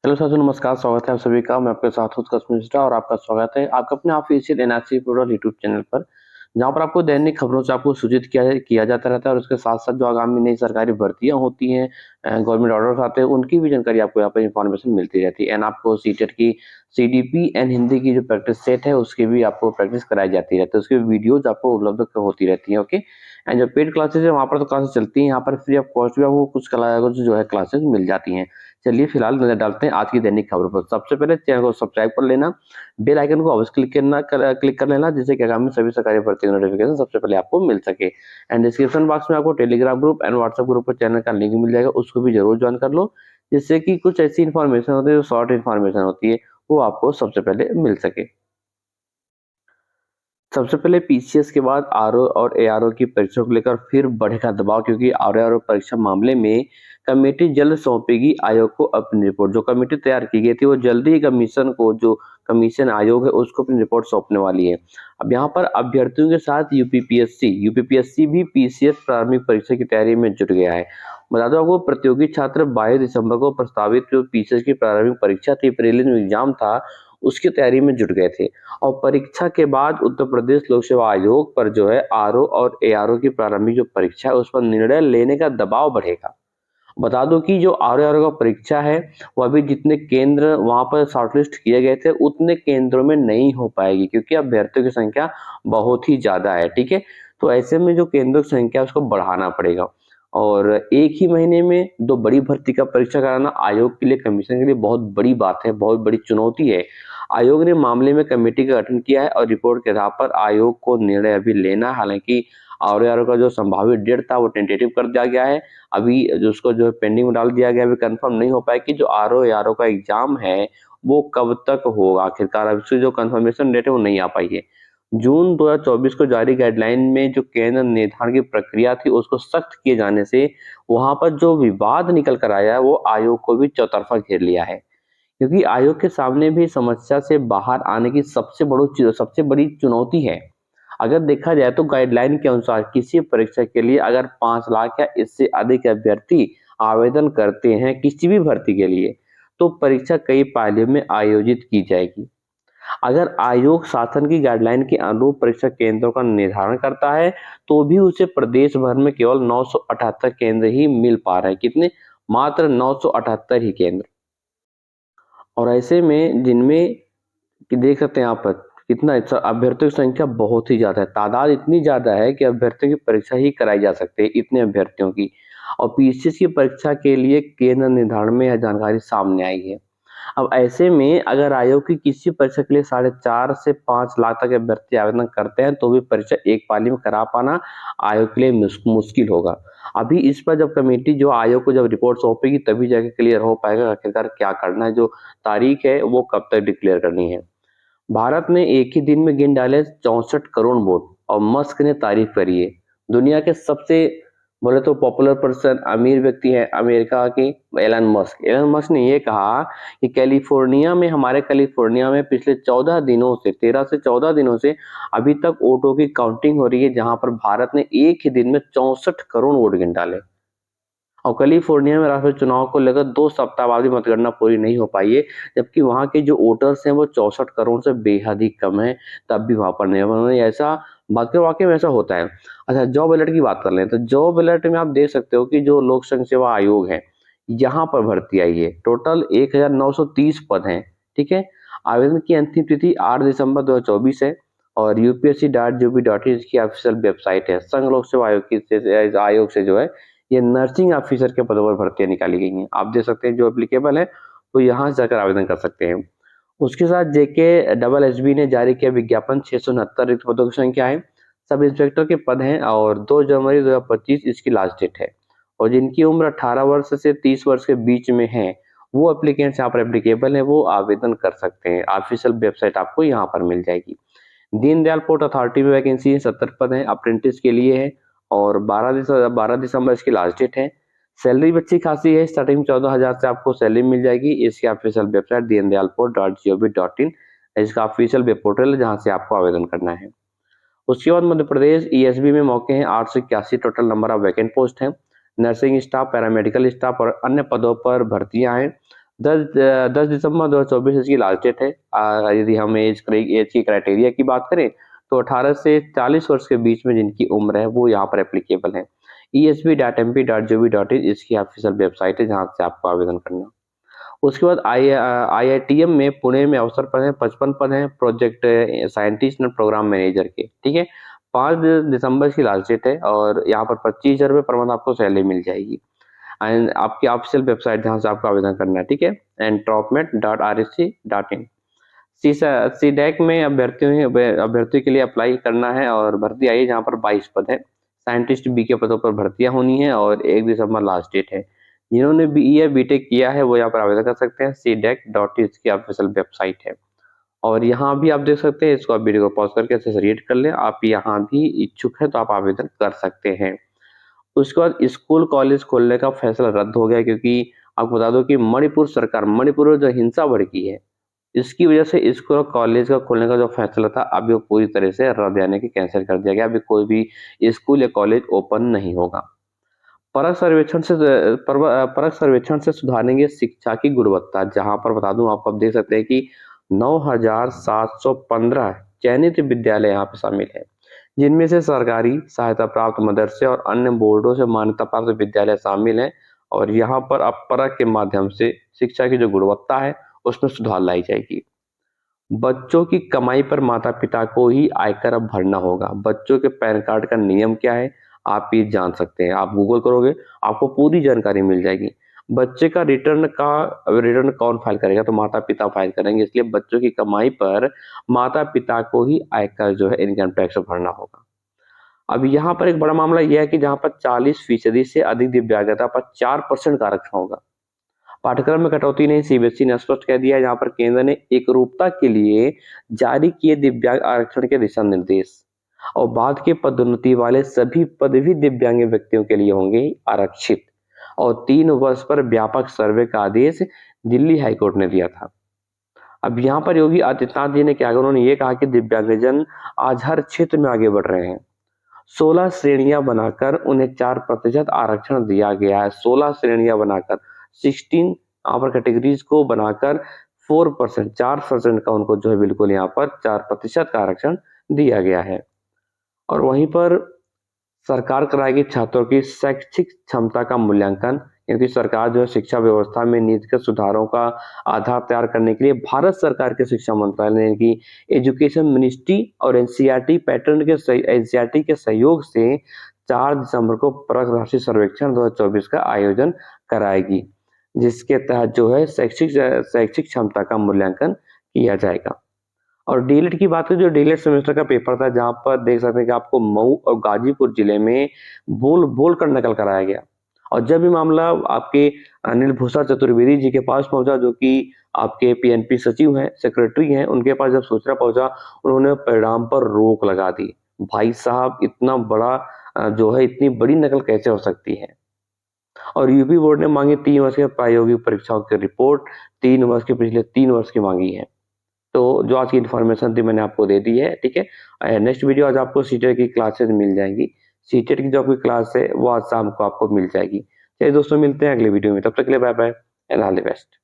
Hello साथियों, नमस्कार। स्वागत है आप सभी का। मैं आपके साथ हूँ उत्कर्ष मिश्रा और आपका स्वागत है आपका अपने official NRC portal YouTube channel पर, जहाँ पर आपको दैनिक खबरों से आपको सूचित किया जाता रहता है और उसके साथ साथ जो आगामी नई सरकारी भर्तियां होती हैं, गवर्नमेंट ऑर्डर्स आते हैं, उनकी भी जानकारी आपको यहाँ पर इन्फॉर्मेशन मिलती रहती है। एंड आपको सीटेट की सीडीपी एंड हिंदी की जो प्रैक्टिस सेट है उसकी भी आपको प्रैक्टिस कराई जाती रहती है, उसकी वीडियोज आपको उपलब्ध होती रहती है। ओके। एंड जो पेड क्लासेस है वहाँ पर तो क्लासेस चलती हैं, यहाँ पर फ्री ऑफ कॉस्ट भी आपको कुछ जो है क्लासेस मिल जाती हैं। चलिए फिलहाल नजर डालते हैं आज की दैनिक खबरों पर। सबसे पहले चैनल को सब्सक्राइब कर लेना, बेल आइकन को अवश्य क्लिक कर लेना, जिससे कि आगामी सभी सरकारी भर्ती नोटिफिकेशन सबसे पहले आपको मिल सके। एंड डिस्क्रिप्शन बॉक्स में आपको Telegram group and WhatsApp group पर चैनल का लिंक मिल जाएगा, उसको भी जरूर ज्वाइन कर लो, जिससे कि कुछ ऐसी इन्फॉर्मेशन होती है जो शॉर्ट इन्फॉर्मेशन होती है वो आपको सबसे पहले मिल सके। सबसे पहले पीसीएस के बाद आरओ और एआरओ की परीक्षा को लेकर फिर बढ़ेगा दबाव, क्योंकि आरओ परीक्षा मामले में कमेटी जल्द सौंपेगी आयोग को अपनी रिपोर्ट। जो कमेटी तैयार की गई थी वो जल्दी ही कमीशन को, जो कमीशन आयोग है, उसको अपनी रिपोर्ट सौंपने वाली है। अब यहाँ पर अभ्यर्थियों के साथ यूपीपीएससी भी पीसीएस प्रारंभिक परीक्षा की तैयारी में जुट गया है। बता दो आपको, प्रतियोगी छात्र 22 दिसंबर को प्रस्तावित जो पीसीएस की प्रारंभिक परीक्षा थी, प्रीलिम्स एग्जाम था, उसकी तैयारी में जुट गए थे। और परीक्षा के बाद उत्तर प्रदेश लोक सेवा आयोग पर जो है आरओ और एआरओ की प्रारंभिक जो परीक्षा है उस पर निर्णय लेने का दबाव बढ़ेगा। बता दो कि जो आरओ एआरओ का परीक्षा है वो अभी जितने केंद्र वहां पर शॉर्टलिस्ट किए गए थे उतने केंद्रों में नहीं हो पाएगी, क्योंकि अभ्यर्थियों की संख्या बहुत ही ज्यादा है। ठीक है, तो ऐसे में जो केंद्रों की संख्या है उसको बढ़ाना पड़ेगा। और एक ही महीने में दो बड़ी भर्ती का परीक्षा कराना आयोग के लिए, कमीशन के लिए बहुत बड़ी बात है, बहुत बड़ी चुनौती है। आयोग ने मामले में कमेटी का गठन किया है और रिपोर्ट के आधार पर आयोग को निर्णय अभी लेना है। हालांकि आरओ का जो संभावित डेट था वो टेंटेटिव कर दिया गया है, अभी जो उसको जो है पेंडिंग में डाल दिया गया है। अभी कंफर्म नहीं हो पाया कि जो आरओ का एग्जाम है वो कब तक होगा। आखिरकार अब इसकी जो कंफर्मेशन डेट है वो नहीं आ पाई है। जून 2024 को जारी गाइडलाइन में जो केंद्र निर्धारण की प्रक्रिया थी उसको सख्त किए जाने से वहां पर जो विवाद निकल कर आया है वो आयोग को भी चौतरफा घेर लिया है, क्योंकि आयोग के सामने भी समस्या से बाहर आने की सबसे बड़ी चुनौती है। अगर देखा जाए तो गाइडलाइन के अनुसार किसी परीक्षा के लिए अगर 5 लाख या इससे अधिक अभ्यर्थी आवेदन करते हैं किसी भी भर्ती के लिए, तो परीक्षा कई पालियों में आयोजित की जाएगी। अगर आयोग शासन की गाइडलाइन के अनुरूप परीक्षा केंद्रों का निर्धारण करता है तो भी उसे प्रदेश भर में केवल 978 केंद्र ही मिल पा रहे हैं। कितने? मात्र 978 ही केंद्र। और ऐसे में जिनमें कि देख सकते हैं यहाँ पर कितना अभ्यर्थियों की संख्या बहुत ही ज्यादा है, तादाद इतनी ज्यादा है कि अभ्यर्थियों की परीक्षा ही कराई जा सकती है इतने अभ्यर्थियों की। और पीसीएस की परीक्षा के लिए केंद्र निर्धारण में यह जानकारी सामने आई है। अब ऐसे में अगर आयोग की किसी परीक्षा के लिए 4.5 से 5 लाख तक अभ्यर्थी आवेदन करते हैं तो भी परीक्षा एक पाली में करा पाना आयोग के लिए मुश्किल होगा। अभी इस पर जब कमेटी जो आयोग को जब रिपोर्ट सौंपेगी तभी जाके क्लियर हो पाएगा आखिरकार क्या करना है, जो तारीख है वो कब तक डिक्लेयर करनी है। भारत ने एक ही दिन में गिन डाले 64 करोड़ वोट और मस्क ने तारीफ करी है। दुनिया के सबसे बोले तो पॉपुलर पर्सन, अमीर व्यक्ति है अमेरिका की एलन मस्क ने ये कहा कि हमारे कैलिफोर्निया में पिछले 14 दिनों से 13 से 14 दिनों से अभी तक वोटों की काउंटिंग हो रही है, जहां पर भारत ने एक ही दिन में 64 करोड़ वोट गिन डाले। और कैलिफोर्निया में राष्ट्रपति चुनाव को लेकर 2 सप्ताह बाद भी मतगणना पूरी नहीं हो पाई है, जबकि वहां के जो वोटर्स हैं वो 64 करोड़ से बेहद ही कम है, तब भी वहां पर नहीं उन्होंने ऐसा वाकई में ऐसा होता है। अच्छा, जॉब अलर्ट की बात कर लें तो जॉब अलर्ट में आप देख सकते हो कि जो लोक संघ सेवा आयोग है यहाँ पर भर्ती आई है। टोटल 1930 पद हैं। ठीक है, आवेदन की अंतिम तिथि 8 दिसंबर 2024 है और upsc.gov.in इसकी ऑफिशियल वेबसाइट है। संघ लोक सेवा आयोग से जो है ये नर्सिंग ऑफिसर के पदों पर भर्तियां निकाली गई हैं। आप देख सकते हैं जो एप्लीकेबल है तो यहाँ से जाकर आवेदन कर सकते हैं। उसके साथ जेके डबल एसबी ने जारी किया विज्ञापन, 669 रिक्त पदों की संख्या है, सब इंस्पेक्टर के पद हैं और 2 जनवरी 2025 इसकी लास्ट डेट है। और जिनकी उम्र 18 वर्ष से 30 वर्ष के बीच में है वो एप्लीकेंट्स यहाँ पर एप्लीकेबल है, वो आवेदन कर सकते हैं। ऑफिशियल वेबसाइट आपको यहाँ पर मिल जाएगी। दीनदयाल पोर्ट अथॉरिटी में वैकेंसी है, 70 पद हैं, अप्रेंटिस के लिए है और 12 दिसंबर इसकी लास्ट डेट है। सैलरी भी अच्छी खासी है, स्टार्टिंग 14,000 से आपको सैलरी मिल जाएगी। इसकी ऑफिशियल वेबसाइट dndalport.gov.in इसका ऑफिशियल वेब पोर्टल है जहां से आपको आवेदन करना है। उसके बाद मध्य प्रदेश ईएसबी में मौके हैं 881, total number of vacant post हैं। नर्सिंग स्टाफ, पैरामेडिकल स्टाफ और अन्य पदों पर भर्तियां हैं। 10 दिसंबर 2024 इसकी लास्ट डेट है। यदि हम एज की क्राइटेरिया की बात करें तो 18 से 40 वर्ष के बीच में जिनकी उम्र है वो यहाँ पर एप्लीकेबल है। esb.mp.gov.in इसकी ऑफिशियल वेबसाइट है जहाँ से आपको आवेदन करना है। उसके बाद आईआईटीएम में पुणे में अवसर पद हैं, 55 पद हैं project scientist and programme manager के, ठीक है। 5 दिसंबर की लास्ट डेट है और यहाँ पर 25,000 रुपये पर मंथ आपको सैलरी मिल जाएगी। एंड आपकी ऑफिशियल वेबसाइट जहाँ से आपको आवेदन करना है, ठीक है, entropment.rsc.in। सीडैक में अभ्यर्थियों के लिए अप्लाई करना है और भर्ती आई है जहाँ पर 22 पद है। साइंटिस्ट बी के पदों पर भर्तियां होनी है और 1 दिसंबर लास्ट डेट है। जिन्होंने बीई या बीटेक किया है वो यहाँ पर आवेदन कर सकते हैं। cdac.in इसकी ऑफिशियल वेबसाइट है। और यहाँ भी आप देख सकते हैं, इसको आप वीडियो को पॉज करके अच्छे से रीड कर लें। आप यहाँ भी इच्छुक है तो आप आवेदन कर सकते हैं। उसके बाद स्कूल कॉलेज खोलने का फैसला रद्द हो गया क्योंकि आपको बता दो कि मणिपुर सरकार, मणिपुर में जो हिंसा भड़की है इसकी वजह से स्कूल और कॉलेज का खोलने का जो फैसला था अभी वो पूरी तरह से रद्द यानी कि कैंसिल कर दिया गया। अभी कोई भी स्कूल या कॉलेज ओपन नहीं होगा। परख सर्वेक्षण से सुधारेंगे शिक्षा की गुणवत्ता। जहां पर बता दूं आपको, आप देख सकते हैं कि 9,715 चयनित विद्यालय यहाँ पे शामिल है, जिनमें से सरकारी सहायता प्राप्त मदरसे और अन्य बोर्डों से मान्यता प्राप्त विद्यालय शामिल हैं। और यहाँ पर अब परख के माध्यम से शिक्षा की जो गुणवत्ता है उसमें सुधार लाई जाएगी। बच्चों की कमाई पर माता-पिता को ही आयकर अब भरना होगा। बच्चों के पैन कार्ड का नियम क्या है, आप ये जान सकते हैं। आप गूगल करोगे, आपको पूरी जानकारी मिल जाएगी। बच्चे का रिटर्न कौन फाइल करेगा, तो माता-पिता फाइल करेंगे। इसलिए बच्चों की कमाई पर माता-पिता को ही आयकर जो है इनकम टैक्स भरना होगा। अब यहाँ पर एक बड़ा मामला यह है कि जहाँ पर 40% से अधिक दिव्यांगता पर 4% का आरक्षण होगा। पाठ्यक्रम में कटौती नहीं, सीबीएसई ने स्पष्ट कह दिया है। जहां पर केंद्र ने एकरूपता के लिए जारी किए दिव्यांग आरक्षण के दिशा निर्देश और बाद के पदोन्नति वाले सभी पद भी दिव्यांग व्यक्तियों के लिए होंगे आरक्षित। और 3 वर्ष पर व्यापक सर्वे का आदेश दिल्ली हाईकोर्ट ने दिया था। अब यहाँ पर योगी आदित्यनाथ जी ने क्या कहा, उन्होंने ये कहा कि दिव्यांगजन आज हर क्षेत्र में आगे बढ़ रहे हैं। 16 श्रेणियां बनाकर उन्हें 4% आरक्षण दिया गया है। 16 श्रेणियां बनाकर 16 यहाँ पर कैटेगरीज को बनाकर 4% का उनको जो है बिल्कुल यहाँ पर 4% का आरक्षण दिया गया है। और वहीं पर सरकार कराएगी छात्रों की शैक्षिक क्षमता का मूल्यांकन, क्योंकि सरकार जो है शिक्षा व्यवस्था में नीतिगत सुधारों का आधार तैयार करने के लिए भारत सरकार के शिक्षा मंत्रालय ने की एजुकेशन मिनिस्ट्री और एनसीईआरटी के सहयोग से 4 दिसंबर को परख राशि सर्वेक्षण 2024 का आयोजन कराएगी, जिसके तहत जो है शैक्षिक क्षमता का मूल्यांकन किया जाएगा। और डीएलएड की बात करें, जो डीएलएड सेमेस्टर का पेपर था, जहां पर देख सकते हैं कि आपको मऊ और गाजीपुर जिले में बोल कर नकल कराया गया। और जब ये मामला आपके अनिल भूषण चतुर्वेदी जी के पास पहुंचा, जो कि आपके पीएनपी सचिव हैं, सेक्रेटरी हैं, उनके पास जब सूचना पहुंचा, उन्होंने परिणाम पर रोक लगा दी। भाई साहब, इतना बड़ा जो है इतनी बड़ी नकल कैसे हो सकती है। और यूपी बोर्ड ने मांगी 3 वर्ष के प्रायोगिक परीक्षाओं की रिपोर्ट, 3 वर्ष के पिछले 3 वर्ष की मांगी है। तो जो आज की इन्फॉर्मेशन थी मैंने आपको दे दी है, ठीक है। नेक्स्ट वीडियो आज आपको सीटेट की क्लासेस मिल जाएंगी। सीटेट की जो आपकी क्लास है वो आज शाम को आपको मिल जाएगी। चलिए दोस्तों, मिलते हैं अगले वीडियो में, तब तक के लिए bye bye and all the best.